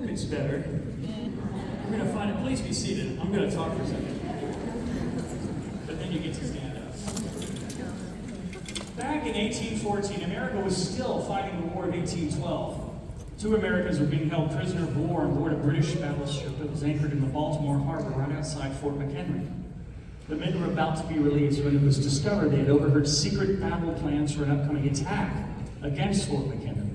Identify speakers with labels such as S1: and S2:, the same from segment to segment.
S1: hope it's better. We're going to find it. Please be seated. I'm going to talk for a second. But then you get to stand up. Back in 1814, America was still fighting the War of 1812. 2 Americans were being held prisoner of war on board a British battleship that was anchored in the Baltimore harbor right outside Fort McHenry. The men were about to be released when it was discovered they had overheard secret battle plans for an upcoming attack against Fort McHenry.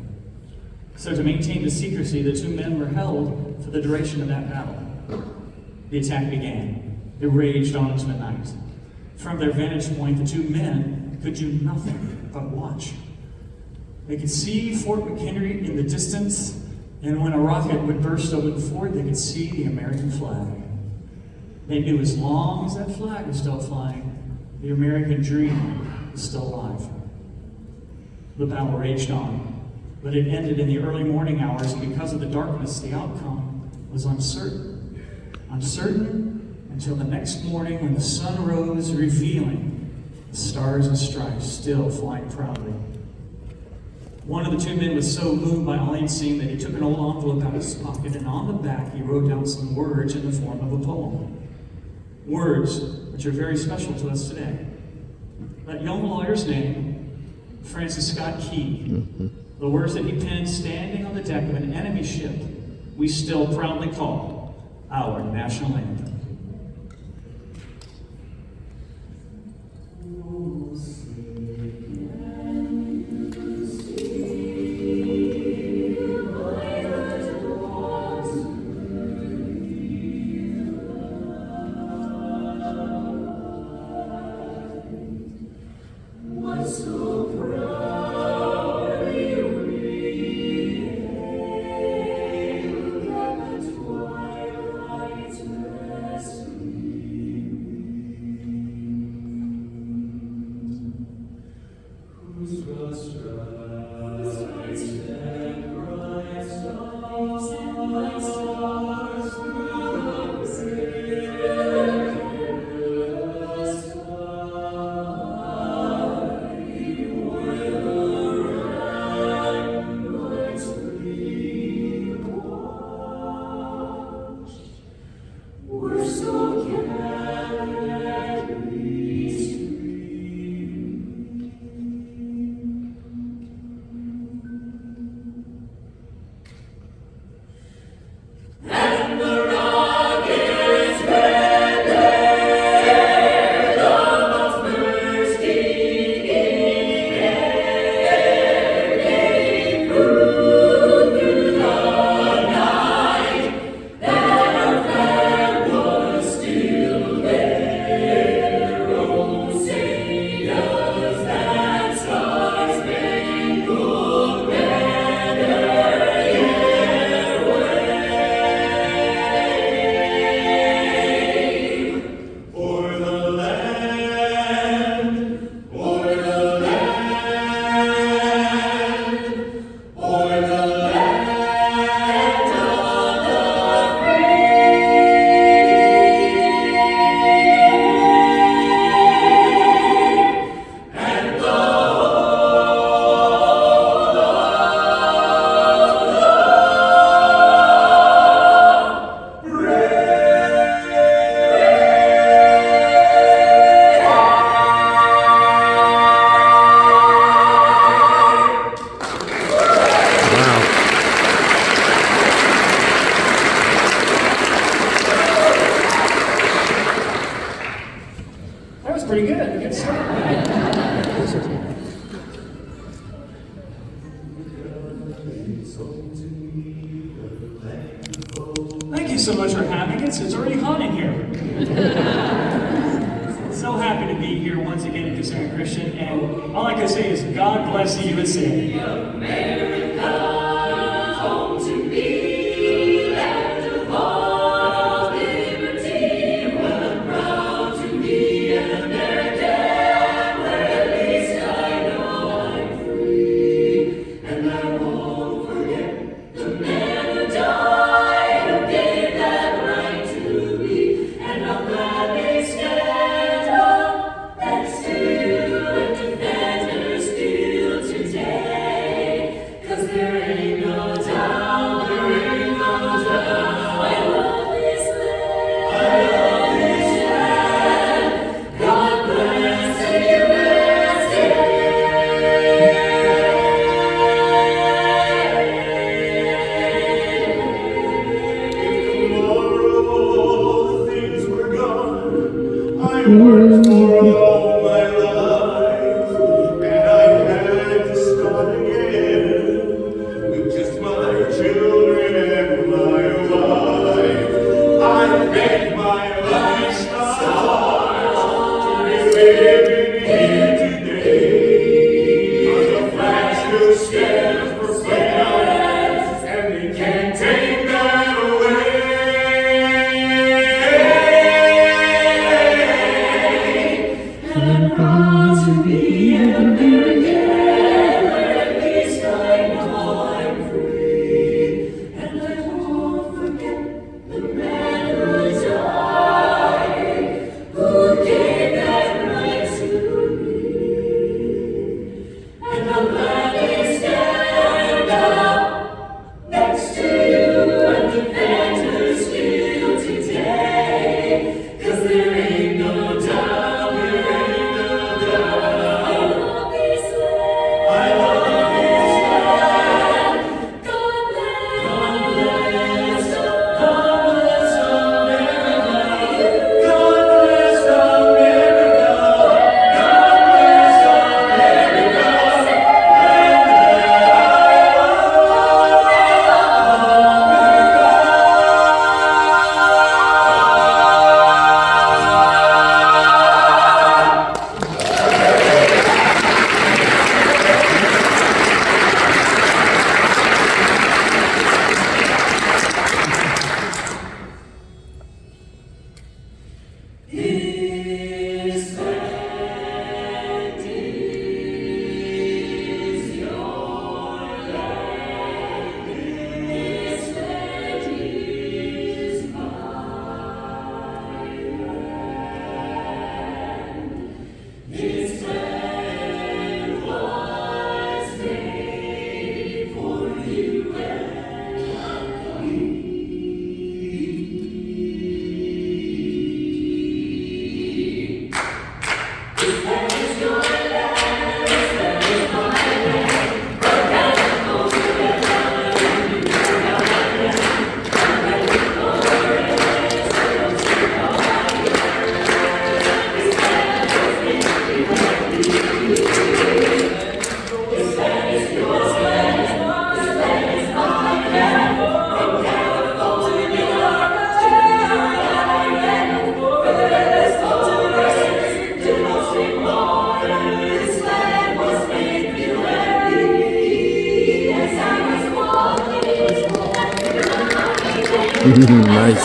S1: So to maintain the secrecy, the 2 men were held for the duration of that battle. The attack began. It raged on into the night. From their vantage point, the 2 men could do nothing but watch. They could see Fort McHenry in the distance, and when a rocket would burst over the fort, they could see the American flag. They knew as long as that flag was still flying, the American dream was still alive. The battle raged on, but it ended in the early morning hours, and because of the darkness, the outcome was uncertain. Uncertain until the next morning when the sun rose, revealing the stars and stripes still flying proudly. One of the 2 men was so moved by all he'd seen that he took an old envelope out of his pocket, and on the back he wrote down some words in the form of a poem. Words which are very special to us today. That young lawyer's name, Francis Scott Key, the words that he penned standing on the deck of an enemy ship we still proudly call our national anthem. Pretty good. Good stuff. Thank you so much for having us. It's already hot in here. So happy to be here once again at Kissimmee Christian, and all I can say is God bless the USA. America.
S2: worked for all my life, and I had to start again with just my children and my wife. I bet my life stars to be living here today. 'Cause the flag still stands for freedom, and they can't take that away.
S3: Nice.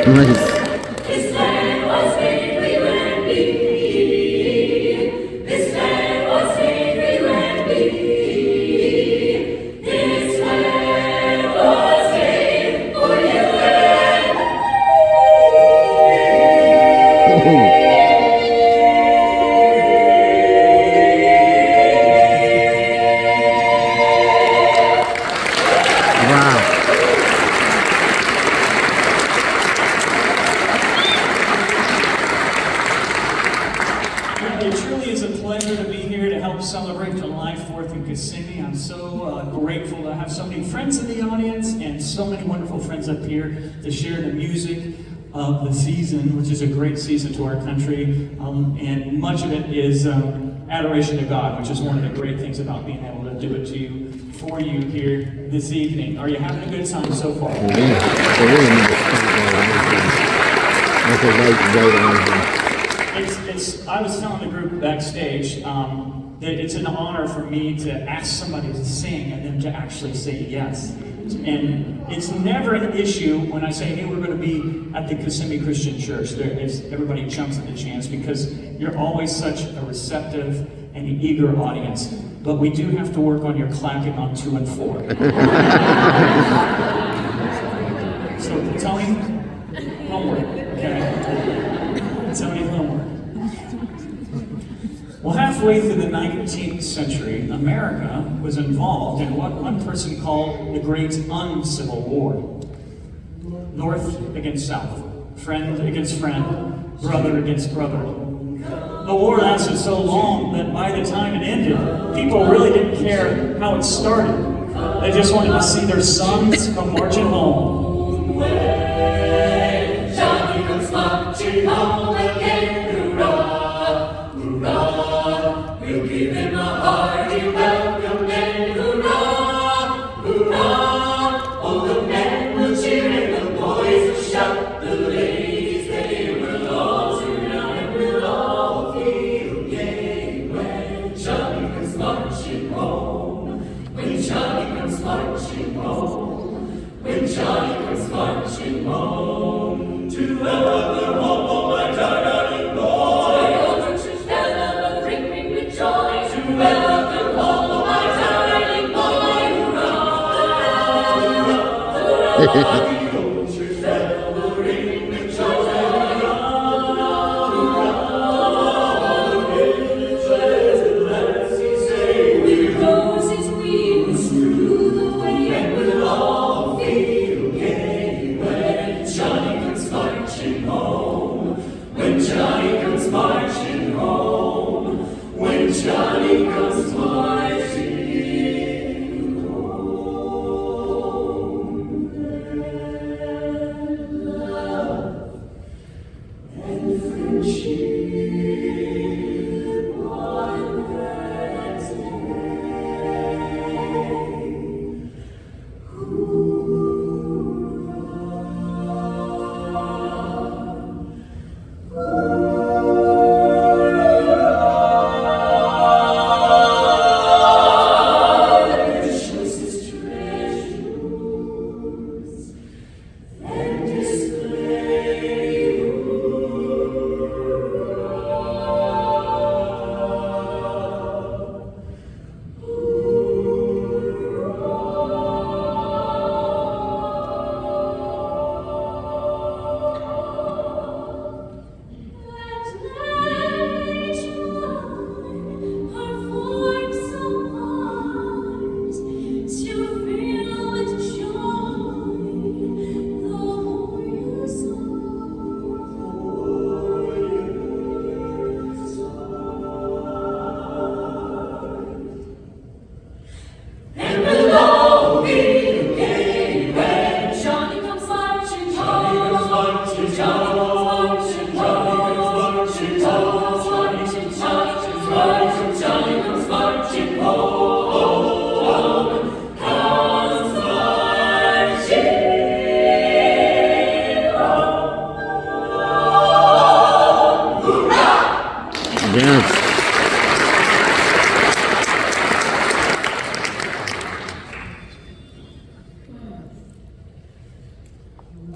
S3: Nice.
S1: It truly is a pleasure to be here to help celebrate July 4th in Kissimmee. I'm so grateful to have so many friends in the audience and so many wonderful friends up here to share the music of the season, which is a great season to our country. And much of it is adoration to God, which is one of the great things about being able to do it to you, for you here this evening. Are you having a good time so far? I was telling the group backstage that it's an honor for me to ask somebody to sing and them to actually say yes. And it's never an issue when I say, hey, we're going to be at the Kissimmee Christian Church. Everybody jumps at the chance because You're always such a receptive and eager audience, but we do have to work on your clapping on 2 and 4. So tell me homework, okay? Tell me homework. Well, halfway through the 19th century, America was involved in what one person called the Great Uncivil War. North against South, friend against friend, brother against brother. The war lasted so long that by the time it ended, people really didn't care how it started. They just wanted to see their sons come marching home.
S2: When Johnny comes marching home again, hurrah, hurrah, we'll give him a hearty welcome then, hurrah, hurrah. All the men will cheer and the boys will shout, the ladies they will all turn out and we'll all feel gay. When Johnny comes marching home, when Johnny comes marching home, when Johnny comes marching home, to welcome home, my darling boy. All the church bell will ring with joy, to welcome home, my darling boy. Hurrah, hurrah, hurrah. The old church bell will ring with joy. Hurrah, hurrah. All the villagers and lasses say, we roses we will strew the way, and we'll all feel gay when Johnny comes marching home. When Johnny comes marching home. When Johnny comes marching home. Love and friendship on that choicest treasures and display. And we'll all feel gay when Johnny comes marching home. Johnny comes marching home. Johnny comes marching home. Comes marching home. Hurrah!
S3: Yes.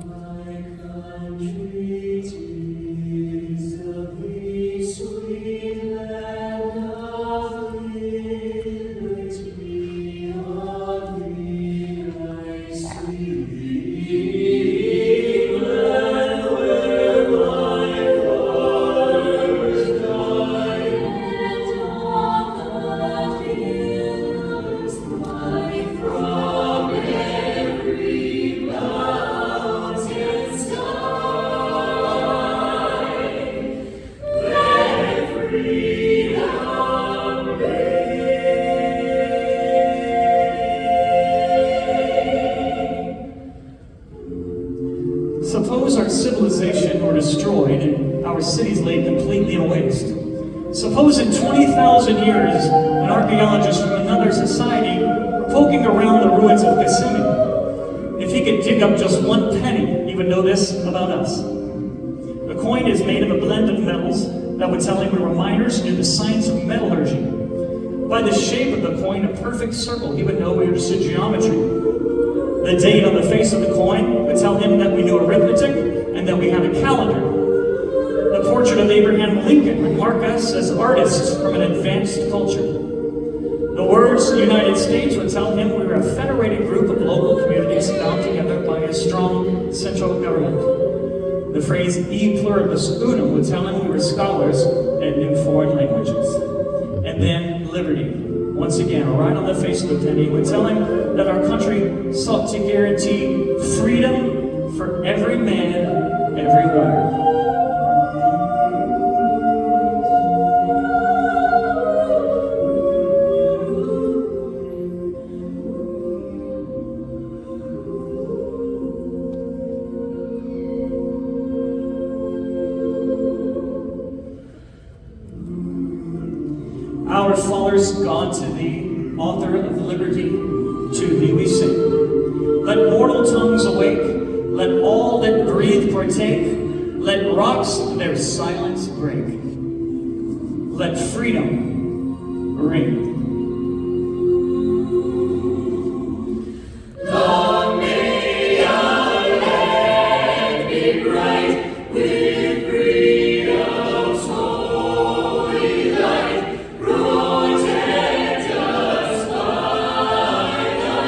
S2: My country, 'tis the free, sweet land of liberty, of free Christ, England, where my fathers died, and all the pilgrims fly from every mountain sky. Let freedom reign.
S1: Suppose our civilization were destroyed and our cities laid completely in waste. Suppose in 20,000 years, an archaeologist from another society were poking around the ruins of Kissimmee. If he could dig up just one penny, he would know this about us. The coin is made of a blend of metals that would tell him we were miners who knew the science of metallurgy. By the shape of the coin, a perfect circle, he would know we understood geometry. The date on the face of the coin would tell him that we knew arithmetic and that we had a calendar. The portrait of Abraham Lincoln would mark mark us as artists from an advanced culture. The words United States would tell him we were a federated group of local communities bound together by a strong central government. The phrase e pluribus unum would tell him we were scholars and knew foreign languages. And then liberty, once again, right on the face of the penny, would tell him that our country sought to guarantee freedom for every man, everywhere. Our fathers, God to thee, author of liberty, to thee we sing. Let mortal tongues awake, let all that breathe partake, let rocks their silence break. Let freedom ring.
S2: Long may our land be bright with freedom's holy light. Protect us by thy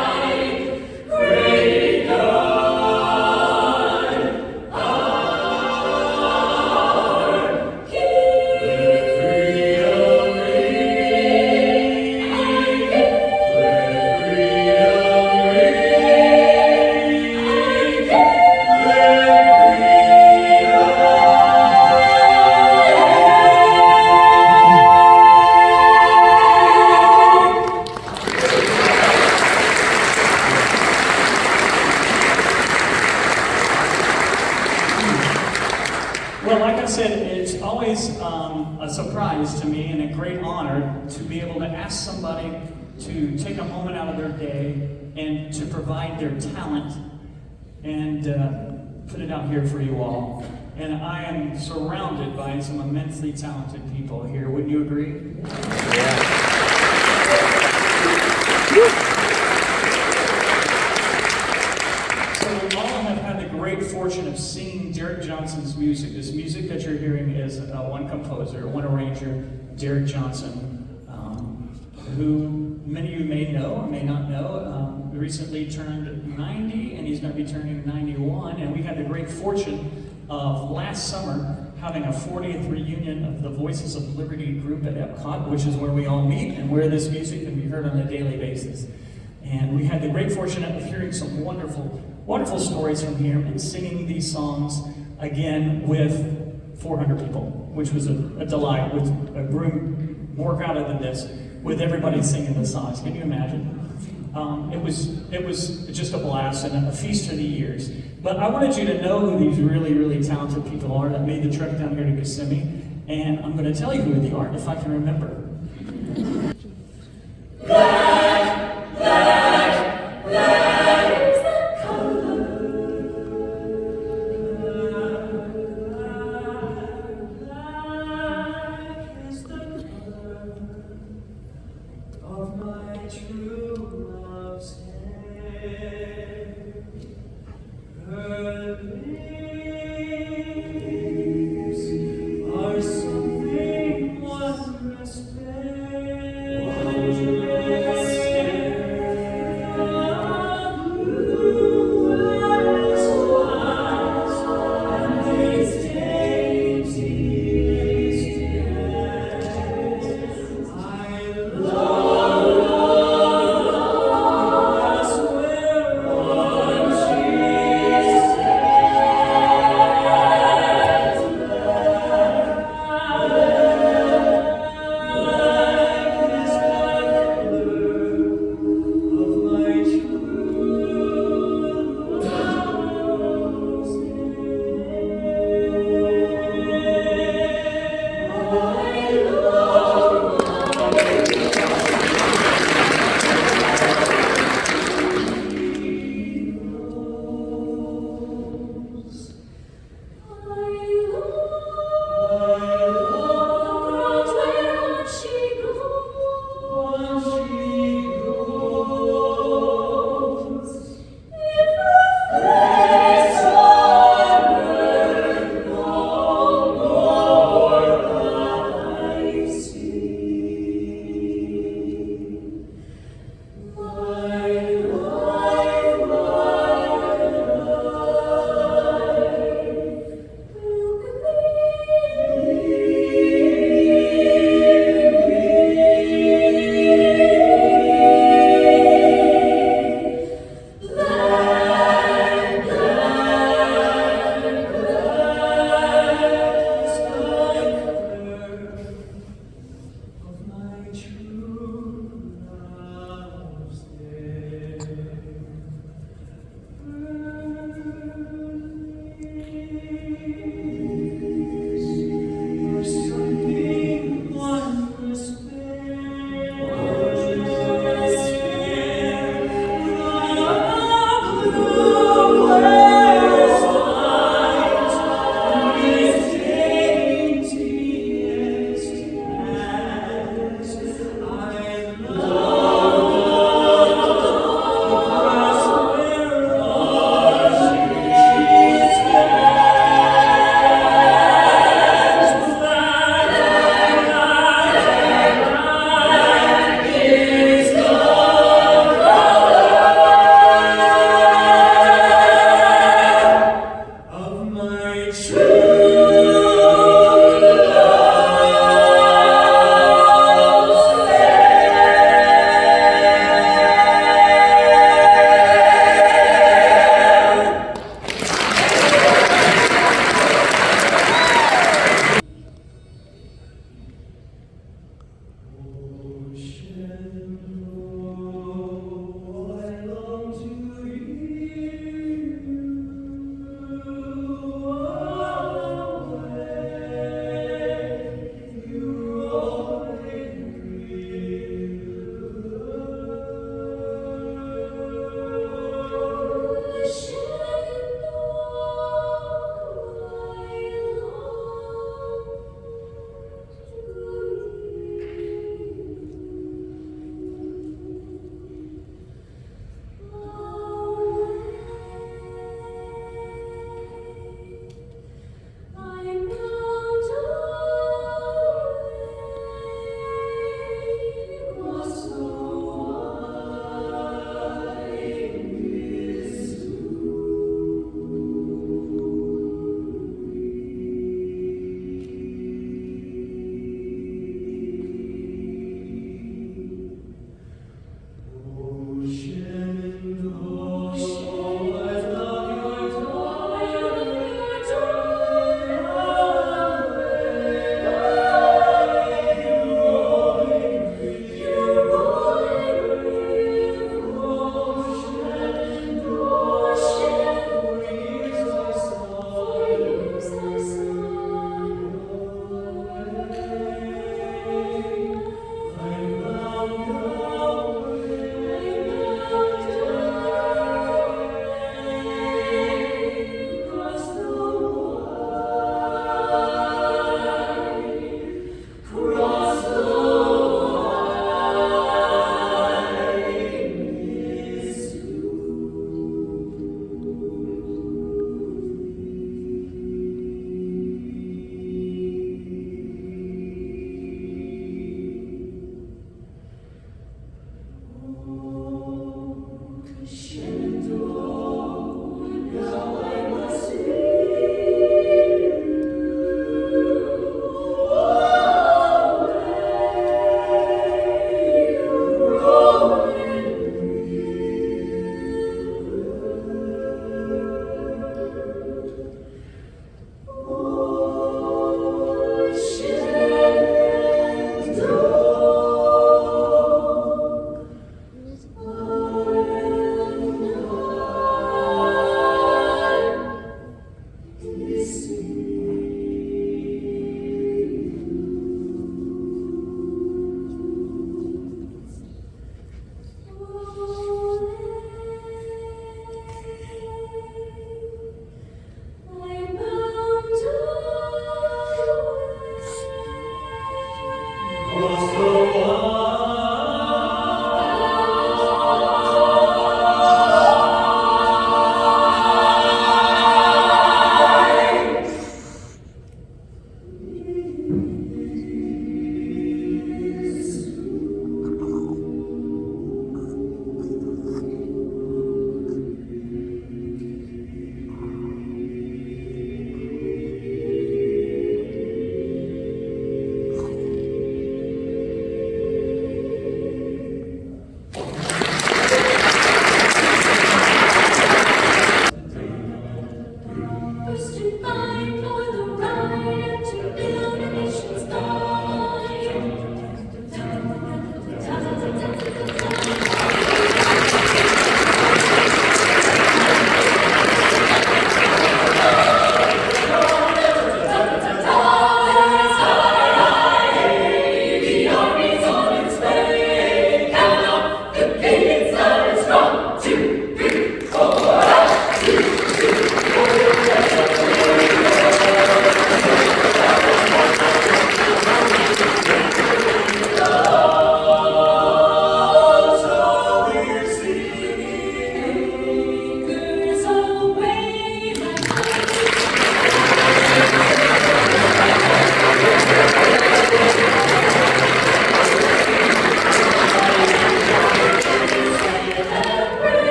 S2: might, great God, our King. Let freedom ring, let freedom ring,
S1: Well, like I said, it's always a surprise to me and a great honor to be able to ask somebody to take a moment out of their day and to provide their talent and put it out here for you all. And I am surrounded by some immensely talented people here. Wouldn't you agree? So all have had the great fortune of singing Derek Johnson's music. This music that you're hearing is one composer, one arranger, Derek Johnson, who many of you may know or may not know, recently turned 90, and he's going to be turning 91. And we had the great fortune of last summer having a 40th reunion of the Voices of Liberty group at Epcot, which is where we all meet and where this music can be heard on a daily basis. And we had the great fortune of hearing some wonderful, wonderful stories from here and singing these songs again with 400 people, which was a delight, with a room more crowded than this, with everybody singing the songs. Can you imagine? It was just a blast and a feast for the ears. But I wanted you to know who these really, really talented people are that made the trek down here to Kissimmee. And I'm going to tell you who they are if I can remember.
S2: Black, black, black is the color. Black is the color of my true love's hair. Her lips are something wondrous fair. Blue eyes wise, and these dainty steps. I love us whereon she steps.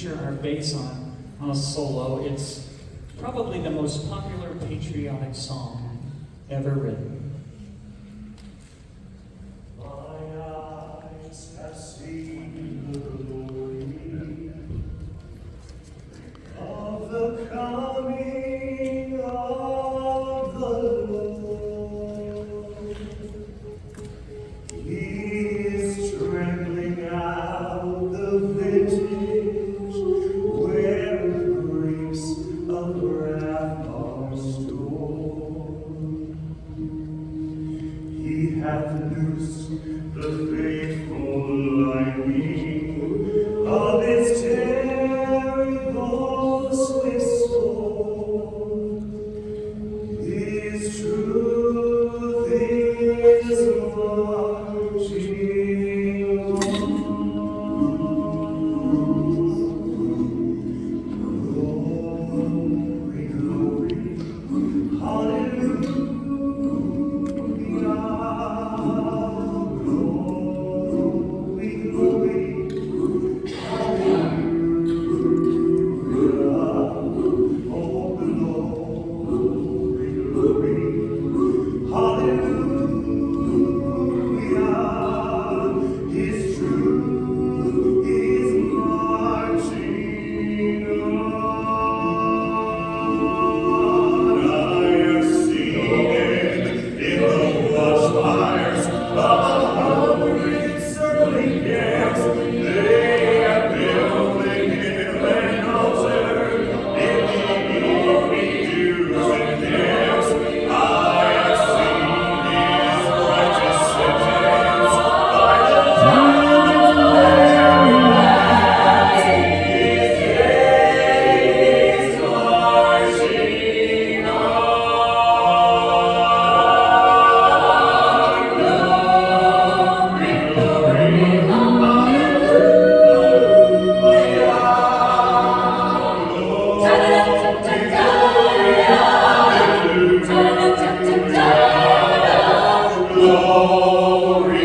S1: Our bass on a solo. It's probably the most popular patriotic song ever written.
S2: My eyes have seen the glory of the coming loose the faithful lightning of its terrible swift storm. His truth is marching on. Glory, glory, hallelujah. Glory, glory, hallelujah. Oh, glory, glory, hallelujah. His truth is marching on. I have seen it in the watchfires of a hundred circling camps. They are building him an altar in the evening dews and damps. I have seen his righteous sentence by the judgment hands. His day is marching on. Glory,